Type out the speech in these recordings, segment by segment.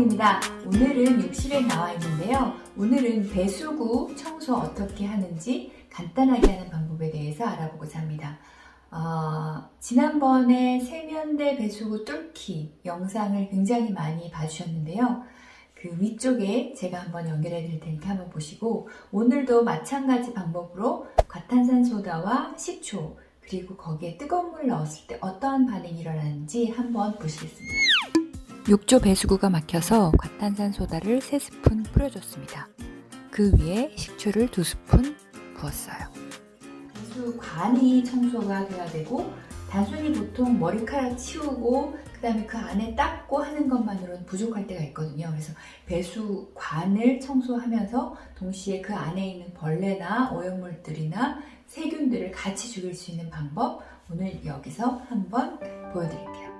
이상입니다. 오늘은 욕실에 나와 있는데요. 오늘은 배수구 청소 어떻게 하는지 간단하게 하는 방법에 대해서 알아보고자 합니다. 지난번에 세면대 배수구 뚫기 영상을 굉장히 많이 봐주셨는데요. 그 위쪽에 제가 한번 연결해 드릴 테니까 한번 보시고, 오늘도 마찬가지 방법으로 과탄산소다와 식초 그리고 거기에 뜨거운 물을 넣었을 때 어떠한 반응이 일어나는지 한번 보시겠습니다. 욕조 배수구가 막혀서 과탄산소다를 3스푼 뿌려줬습니다. 그 위에 식초를 2스푼 부었어요. 배수관이 청소가 돼야 되고, 단순히 보통 머리카락 치우고 그 다음에 그 안에 닦고 하는 것만으로는 부족할 때가 있거든요. 그래서 배수관을 청소하면서 동시에 그 안에 있는 벌레나 오염물들이나 세균들을 같이 죽일 수 있는 방법, 오늘 여기서 한번 보여드릴게요.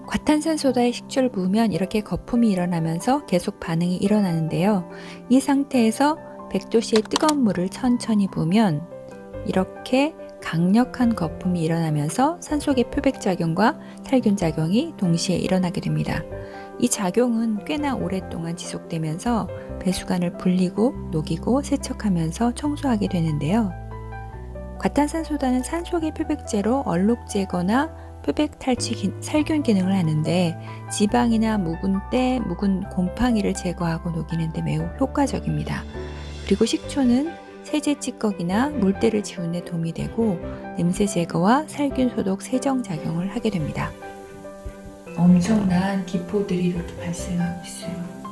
과탄산소다에 식초를 부으면 이렇게 거품이 일어나면서 계속 반응이 일어나는데요. 이 상태에서 100도씨의 뜨거운 물을 천천히 부으면 이렇게 강력한 거품이 일어나면서 산소계 표백작용과 살균작용이 동시에 일어나게 됩니다. 이 작용은 꽤나 오랫동안 지속되면서 배수관을 불리고 녹이고 세척하면서 청소하게 되는데요. 과탄산소다는 산소계 표백제로 얼룩 제거나 표백 탈취 살균 기능을 하는데, 지방이나 묵은 때, 묵은 곰팡이를 제거하고 녹이는 데 매우 효과적입니다. 그리고 식초는 세제 찌꺼기나 물때를 지우는 데 도움이 되고 냄새 제거와 살균 소독 세정 작용을 하게 됩니다. 엄청난 기포들이 이렇게 발생하고 있어요.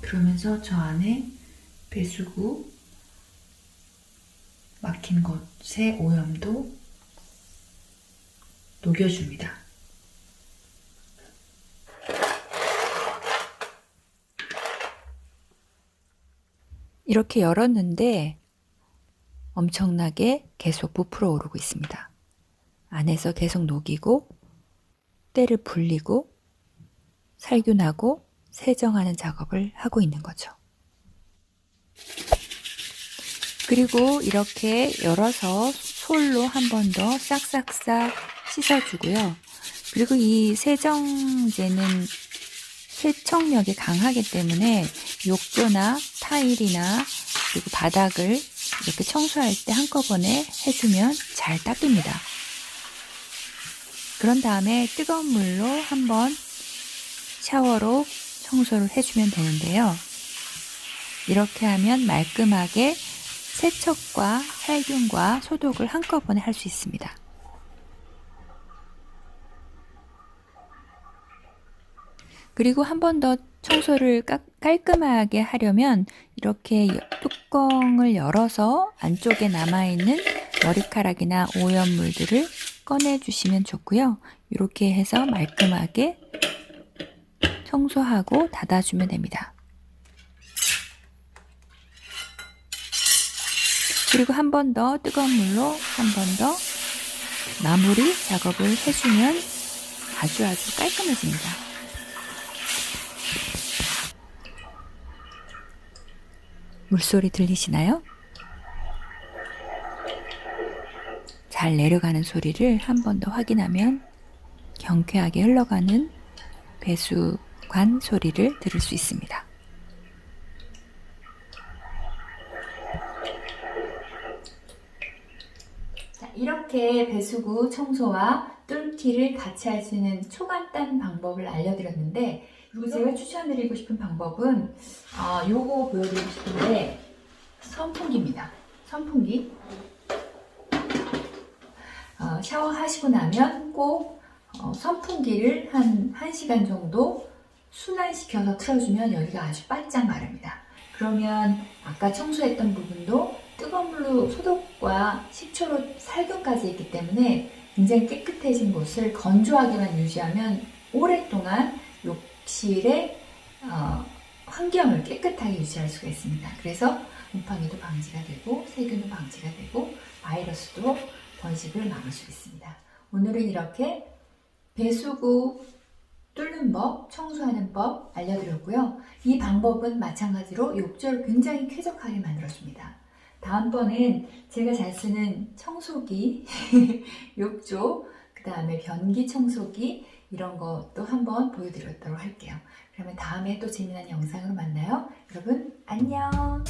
그러면서 저 안에 배수구 막힌 곳의 오염도 녹여줍니다. 이렇게 열었는데 엄청나게 계속 부풀어 오르고 있습니다. 안에서 계속 녹이고 때를 불리고 살균하고 세정하는 작업을 하고 있는 거죠. 그리고 이렇게 열어서 솔로 한 번 더 싹싹싹 씻어주고요. 그리고 이 세정제는 세척력이 강하기 때문에 욕조나 타일이나 그리고 바닥을 이렇게 청소할 때 한꺼번에 해주면 잘 닦입니다. 그런 다음에 뜨거운 물로 한번 샤워로 청소를 해주면 되는데요. 이렇게 하면 말끔하게 세척과 살균과 소독을 한꺼번에 할 수 있습니다. 그리고 한 번 더 청소를 깔끔하게 하려면 이렇게 뚜껑을 열어서 안쪽에 남아있는 머리카락이나 오염물들을 꺼내주시면 좋고요. 이렇게 해서 말끔하게 청소하고 닫아주면 됩니다. 그리고 한 번 더 뜨거운 물로 한 번 더 마무리 작업을 해주면 아주 깔끔해집니다. 물소리 들리시나요? 잘 내려가는 소리를 한 번 더 확인하면 경쾌하게 흘러가는 배수관 소리를 들을 수 있습니다. 자, 이렇게 배수구 청소와 뚫기를 같이 할 수 있는 초간단 방법을 알려드렸는데, 그리고 제가 추천드리고 싶은 방법은 요거 보여드리고 싶은데, 선풍기입니다. 선풍기. 샤워하시고 나면 꼭 선풍기를 한 1시간 정도 순환시켜서 틀어주면 여기가 아주 바짝 마릅니다. 그러면 아까 청소했던 부분도 뜨거운 물로 소독과 식초로 살균까지 있기 때문에 굉장히 깨끗해진 곳을 건조하게만 유지하면 오랫동안 욕실의 환경을 깨끗하게 유지할 수가 있습니다. 그래서 곰팡이도 방지가 되고 세균도 방지가 되고 바이러스도 번식을 막을 수 있습니다. 오늘은 이렇게 배수구 뚫는 법, 청소하는 법 알려드렸고요. 이 방법은 마찬가지로 욕조를 굉장히 쾌적하게 만들어줍니다. 다음번엔 제가 잘 쓰는 청소기, 욕조, 그 다음에 변기 청소기 이런 것도 한번 보여드렸도록 할게요. 그러면 다음에 또 재미난 영상으로 만나요. 여러분 안녕.